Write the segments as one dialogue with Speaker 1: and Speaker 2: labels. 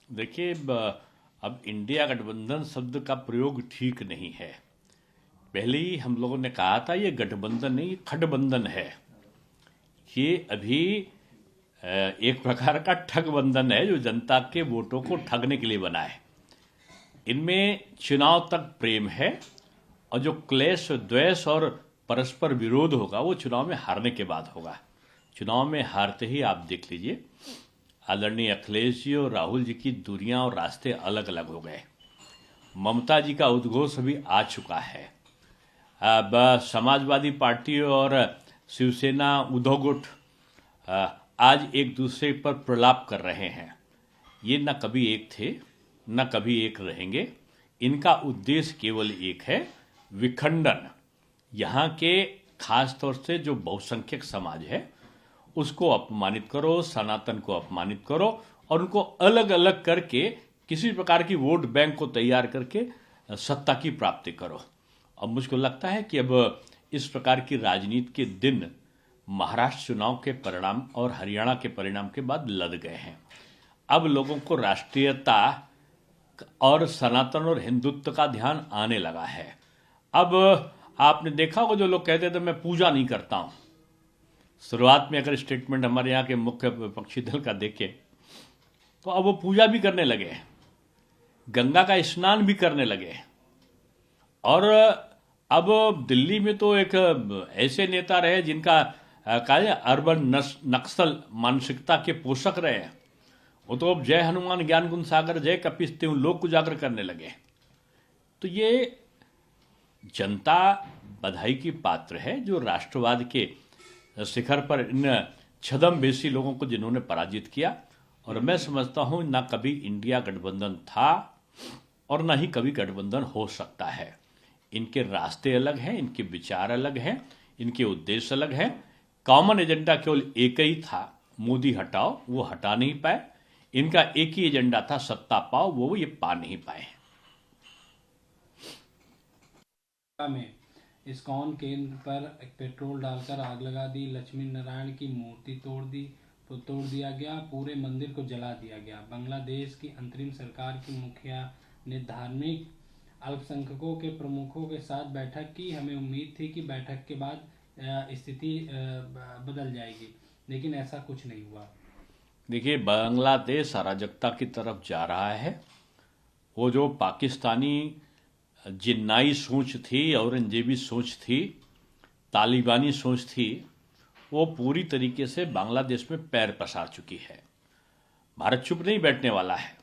Speaker 1: देखिए, अब इंडिया गठबंधन शब्द का प्रयोग ठीक नहीं है। पहले ही हम लोगों ने कहा था ये गठबंधन नहीं, खटबंधन है। ये अभी एक प्रकार का ठग बंधन है जो जनता के वोटों को ठगने के लिए बना है। इनमें चुनाव तक प्रेम है और जो क्लेश, द्वेष और परस्पर विरोध होगा वो चुनाव में हारने के बाद होगा। चुनाव में हारते ही आप देख लीजिए, आदरणीय अखिलेश जी और राहुल जी की दूरियां और रास्ते अलग अलग हो गए। ममता जी का उद्घोष भी आ चुका है। अब समाजवादी पार्टी और शिवसेना, उद्धव गुट आज एक दूसरे पर प्रलाप कर रहे हैं। ये न कभी एक थे, न कभी एक रहेंगे। इनका उद्देश्य केवल एक है, विखंडन। यहाँ के खास तौर से जो बहुसंख्यक समाज है उसको अपमानित करो, सनातन को अपमानित करो और उनको अलग अलग करके किसी प्रकार की वोट बैंक को तैयार करके सत्ता की प्राप्ति करो। अब मुझको लगता है कि अब इस प्रकार की राजनीति के दिन महाराष्ट्र चुनाव के परिणाम और हरियाणा के परिणाम के बाद लद गए हैं। अब लोगों को राष्ट्रीयता और सनातन और हिंदुत्व का ध्यान आने लगा है। अब आपने देखा होगा, जो लोग कहते थे मैं पूजा नहीं करता हूं, शुरुआत में अगर स्टेटमेंट हमारे यहाँ के मुख्य विपक्षी दल का देखें तो अब वो पूजा भी करने लगे, गंगा का स्नान भी करने लगे। और अब दिल्ली में तो एक ऐसे नेता रहे जिनका कहा अर्बन नक्सल मानसिकता के पोषक रहे हैं। वो तो अब जय हनुमान ज्ञान गुण सागर, जय कपीस तिहुँ लोक उजागर करने लगे। तो ये जनता बधाई की पात्र है जो राष्ट्रवाद के शिखर पर इन छद्मवेशी लोगों को जिन्होंने पराजित किया। और मैं समझता हूं ना कभी इंडिया गठबंधन था और ना ही कभी गठबंधन हो सकता है। इनके रास्ते अलग हैं, इनके विचार अलग हैं, इनके उद्देश्य अलग हैं। कॉमन एजेंडा केवल एक ही था, मोदी हटाओ, वो हटा नहीं पाए। इनका एक ही एजेंडा था, सत्ता पाओ, वो ये पा नहीं पाए।
Speaker 2: में इस्कॉन केंद्र पर पेट्रोल डालकर आग लगा दी, लक्ष्मी नारायण की मूर्ति तोड़ दिया गया, पूरे मंदिर को जला दिया गया। बांग्लादेश की अंतरिम सरकार की मुखिया ने धार्मिक अल्पसंख्यकों के प्रमुखों के साथ बैठक की। हमें उम्मीद थी कि बैठक के बाद स्थिति बदल जाएगी, लेकिन ऐसा कुछ नहीं हुआ।
Speaker 1: देखिए, बांग्लादेश अराजकता की तरफ जा रहा है। वो जो पाकिस्तानी जिन्नाई सोच थी, औरंगजेबी सोच थी, तालिबानी सोच थी, वो पूरी तरीके से बांग्लादेश में पैर पसार चुकी है। भारत चुप नहीं बैठने वाला है।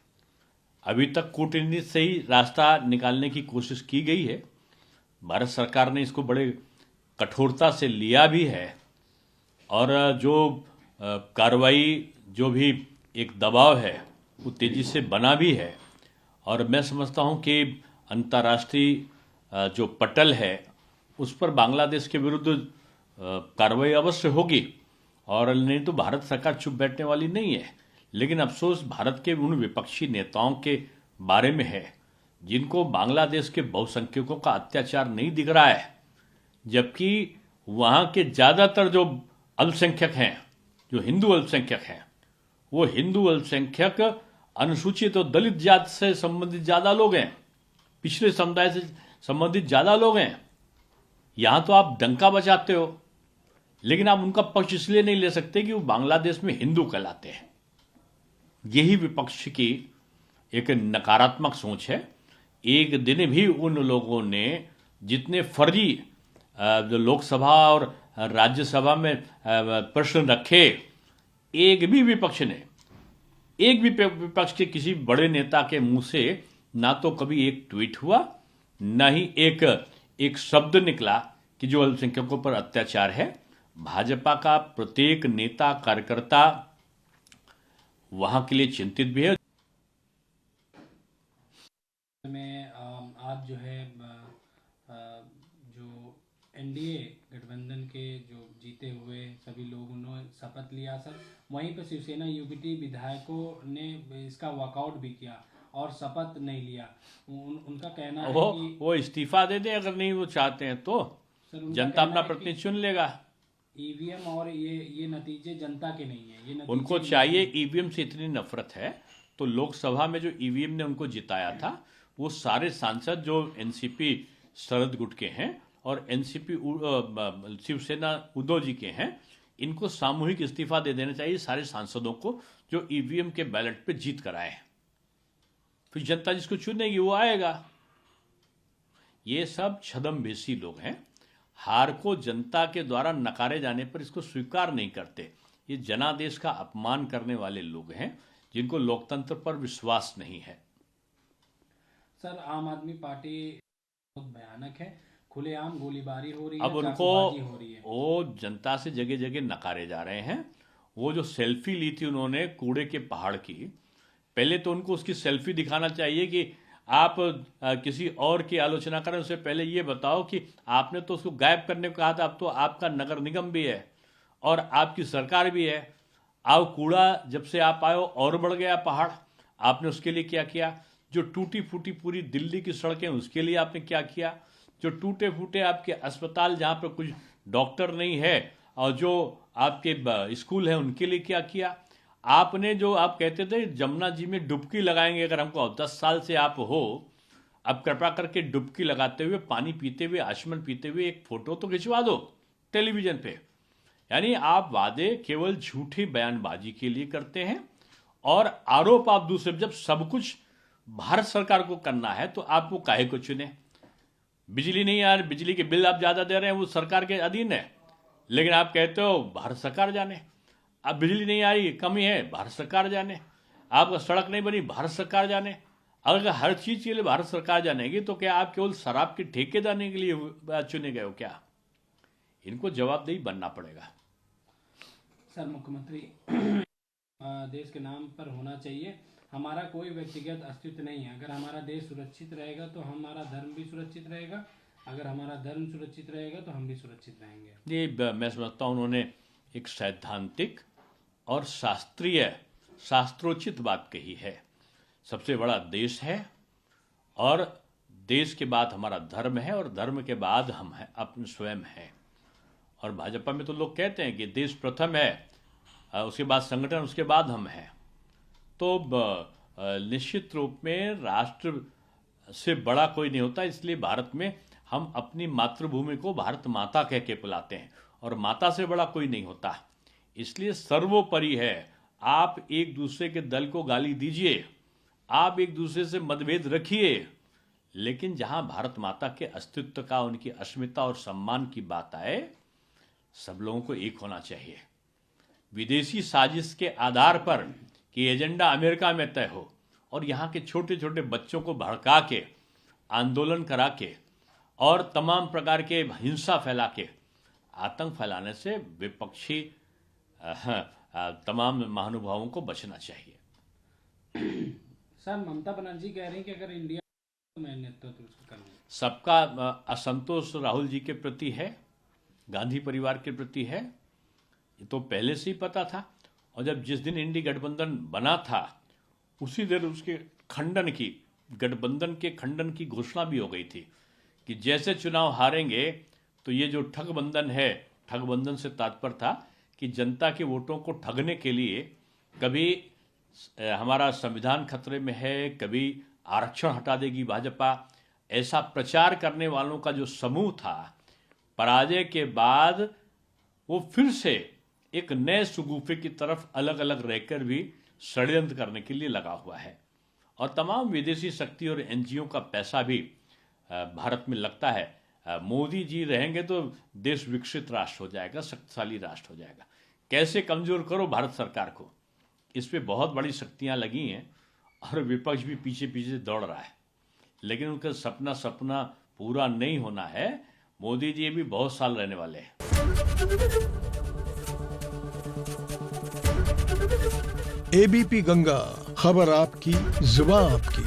Speaker 1: अभी तक कूटनीति से ही रास्ता निकालने की कोशिश की गई है। भारत सरकार ने इसको बड़े कठोरता से लिया भी है और जो कार्रवाई, जो भी एक दबाव है, वो तेजी से बना भी है। और मैं समझता हूं कि अंतर्राष्ट्रीय जो पटल है उस पर बांग्लादेश के विरुद्ध कार्रवाई अवश्य होगी। और नहीं तो भारत सरकार चुप बैठने वाली नहीं है। लेकिन अफसोस भारत के उन विपक्षी नेताओं के बारे में है जिनको बांग्लादेश के बहुसंख्यकों का अत्याचार नहीं दिख रहा है, जबकि वहाँ के ज़्यादातर जो अल्पसंख्यक हैं, जो हिंदू अल्पसंख्यक हैं, वो हिंदू अल्पसंख्यक अनुसूचित और दलित जाति से संबंधित ज़्यादा लोग हैं, पिछड़े समुदाय से संबंधित ज़्यादा लोग हैं। यहाँ तो आप डंका बजाते हो, लेकिन आप उनका पक्ष इसलिए नहीं ले सकते कि वो बांग्लादेश में हिंदू कहलाते हैं। यही विपक्ष की एक नकारात्मक सोच है। एक दिन भी उन लोगों ने जितने फर्जी जो लोकसभा और राज्यसभा में प्रश्न रखे, एक भी विपक्ष के किसी बड़े नेता के मुंह से ना तो कभी एक ट्वीट हुआ, ना ही एक शब्द निकला कि जो अल्पसंख्यकों पर अत्याचार है। भाजपा का प्रत्येक नेता कार्यकर्ता वहां के लिए चिंतित भी है।
Speaker 2: में आज जो है जो एनडीए गठबंधन के जो जीते हुए सभी लोगों ने शपथ लिया सर, वहीं पर शिवसेना यूपीटी विधायकों ने इसका वॉकआउट भी किया और शपथ नहीं लिया। उनका कहना है कि
Speaker 1: वो इस्तीफा दे दें अगर नहीं वो चाहते हैं तो जनता अपना प्रतिनिधि चुन लेगा।
Speaker 2: ईवीएम और ये नतीजे जनता के नहीं है, ये नतीजे
Speaker 1: उनको चाहिए, ईवीएम से इतनी नफरत है तो लोकसभा में जो ईवीएम ने उनको जिताया था, वो सारे सांसद जो एनसीपी शरद गुट के हैं और एनसीपी शिवसेना उद्धव जी के हैं, इनको सामूहिक इस्तीफा दे देना चाहिए सारे सांसदों को जो ईवीएम के बैलेट पे जीत कर आए। फिर जनता जिसको चुनेगी वो आएगा। ये सब छद्मवेशी लोग हैं। हार को जनता के द्वारा नकारे जाने पर इसको स्वीकार नहीं करते। ये जनादेश का अपमान करने वाले लोग हैं जिनको लोकतंत्र पर विश्वास नहीं है।
Speaker 2: सर, आम आदमी पार्टी बहुत भयानक है, खुलेआम गोलीबारी हो रही है,
Speaker 1: अब उनको
Speaker 2: चाकूबाजी हो रही है।
Speaker 1: वो जनता से जगह जगह नकारे जा रहे हैं। वो जो सेल्फी ली थी उन्होंने कूड़े के पहाड़ की, पहले तो उनको उसकी सेल्फी दिखाना चाहिए कि आप किसी और की आलोचना करें उससे पहले ये बताओ कि आपने तो उसको गायब करने को कहा था। अब तो आपका नगर निगम भी है और आपकी सरकार भी है। आप कूड़ा जब से आप आए हो और बढ़ गया पहाड़, आपने उसके लिए क्या किया? जो टूटी फूटी पूरी दिल्ली की सड़कें उसके लिए आपने क्या किया? जो टूटे फूटे आपके अस्पताल जहाँ पर कुछ डॉक्टर नहीं है और जो आपके स्कूल हैं उनके लिए क्या किया? आपने जो आप कहते थे जमुना जी में डुबकी लगाएंगे, अगर हमको 10 साल से आप हो, अब कृपा करके डुबकी लगाते हुए, पानी पीते हुए, आचमन पीते हुए एक फोटो तो खिंचवा दो टेलीविजन पे। यानी आप वादे केवल झूठी बयानबाजी के लिए करते हैं और आरोप आप दूसरे। जब सब कुछ भारत सरकार को करना है तो आप वो काहे को चुने? बिजली नहीं यार, बिजली के बिल आप ज्यादा दे रहे हैं, वो सरकार के अधीन है, लेकिन आप कहते हो भारत सरकार जाने। अब बिजली नहीं आई, कमी है, भारत सरकार जाने। आपका सड़क नहीं बनी, भारत सरकार जाने। अगर हर चीज के लिए भारत सरकार जानेगी तो क्या आप केवल शराब के ठेके देने के लिए चुने गए हो क्या? इनको जवाबदेही बनना पड़ेगा।
Speaker 2: सर, मुख्यमंत्री देश के नाम पर होना चाहिए। हमारा कोई व्यक्तिगत अस्तित्व नहीं है। अगर हमारा देश सुरक्षित रहेगा तो हमारा धर्म भी सुरक्षित रहेगा, अगर हमारा धर्म सुरक्षित रहेगा तो हम भी सुरक्षित रहेंगे।
Speaker 1: ये मैं समझता हूँ उन्होंने एक सैद्धांतिक और शास्त्रीय, शास्त्रोचित बात कही है। सबसे बड़ा देश है और देश के बाद हमारा धर्म है और धर्म के बाद हम हैं, अपने स्वयं हैं। और भाजपा में तो लोग कहते हैं कि देश प्रथम है, उसके बाद संगठन, उसके बाद हम हैं। तो निश्चित रूप में राष्ट्र से बड़ा कोई नहीं होता। इसलिए भारत में हम अपनी मातृभूमि को भारत माता कह के बुलाते हैं और माता से बड़ा कोई नहीं होता। इसलिए सर्वोपरि है, आप एक दूसरे के दल को गाली दीजिए, आप एक दूसरे से मतभेद रखिए, लेकिन जहां भारत माता के अस्तित्व का, उनकी अस्मिता और सम्मान की बात आए, सब लोगों को एक होना चाहिए। विदेशी साजिश के आधार पर कि एजेंडा अमेरिका में तय हो और यहाँ के छोटे छोटे बच्चों को भड़का के, आंदोलन करा के और तमाम प्रकार के हिंसा फैला के, आतंक फैलाने से विपक्षी तमाम महानुभावों को बचना चाहिए।
Speaker 2: सर, ममता बनर्जी कह रही हैं कि अगर इंडिया में नेतृत्व करना,
Speaker 1: सबका असंतोष राहुल जी के प्रति है, गांधी परिवार के प्रति है, ये तो पहले से ही पता था। और जब जिस दिन इंडी गठबंधन बना था उसी दिन उसके खंडन की, गठबंधन के खंडन की घोषणा भी हो गई थी कि जैसे चुनाव हारेंगे तो ये जो ठगबंधन है, ठगबंधन से तात्पर्य था कि जनता के वोटों को ठगने के लिए कभी हमारा संविधान खतरे में है, कभी आरक्षण हटा देगी भाजपा, ऐसा प्रचार करने वालों का जो समूह था, पराजय के बाद वो फिर से एक नए सुगुफे की तरफ अलग अलग रहकर भी षड्यंत्र करने के लिए लगा हुआ है। और तमाम विदेशी शक्ति और एनजीओ का पैसा भी भारत में लगता है। मोदी जी रहेंगे तो देश विकसित राष्ट्र हो जाएगा, शक्तिशाली राष्ट्र हो जाएगा। कैसे कमजोर करो भारत सरकार को, इस पे बहुत बड़ी शक्तियां लगी हैं और विपक्ष भी पीछे पीछे दौड़ रहा है, लेकिन उनका सपना पूरा नहीं होना है। मोदी जी भी बहुत साल रहने वाले हैं।
Speaker 3: एबीपी गंगा, खबर आपकी, जुबान आपकी।